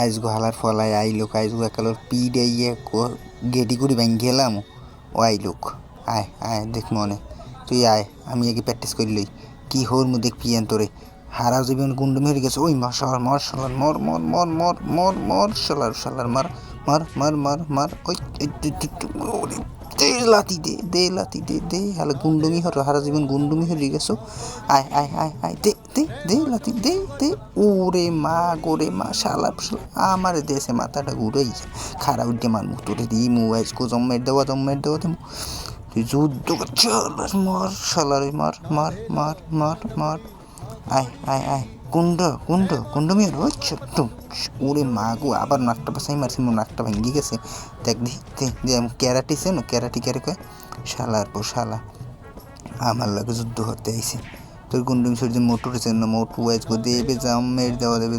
আইসগো হালার ফলায় আইলোক আইসগো একালোর পিডে ইয়ে গেটি করে ব্যাঙ্গ গেলাম ও আইলোক আয় আয় দেখ মনে তুই আয় আমি আগে প্র্যাকটিস করি লই কি হোর মু দেখ পিয়ান তোরে হারা জীবন গুন্ডুমি হয়ে গেছে ওই মার শালার মর শালার মর মর মর মর মর মর শালার শালার মার মার মার মার মার ওই দে লাতি দে দে লাতি দে দে হালা গুন্ডুমি হর হারা জীবন গুন্ডুমি হয়ে গেছো আয় আয় আয় আয় দে দে দে লাতি দে দে ওরে মা গোরে মা শালা আমার দেশে মাথাটা ঘুরেই খারাপ উঠে মারমু তোরে দিই মু আজকো জম্মের দেওয়া দেবো তুই যুদ্ধ শালার মার শালার মার মার মার মার মার আয় আয় আয় কুণ্ড মেয়ের হচ্ছে ওরে মা গো আবার নাকটা পাশাই মারছি মোর নাকটা ভেঙে গেছে দেখ দি ক্যারাটি চেনো ক্যারাটি ক্যারে কয় শালার পর শালা আমার লাগে যুদ্ধ করতে আইসে তোর গুন্ডুমি সূর্য মোটর চেন মোটু আজকে দেবে জম্মের দেওয়া দেবে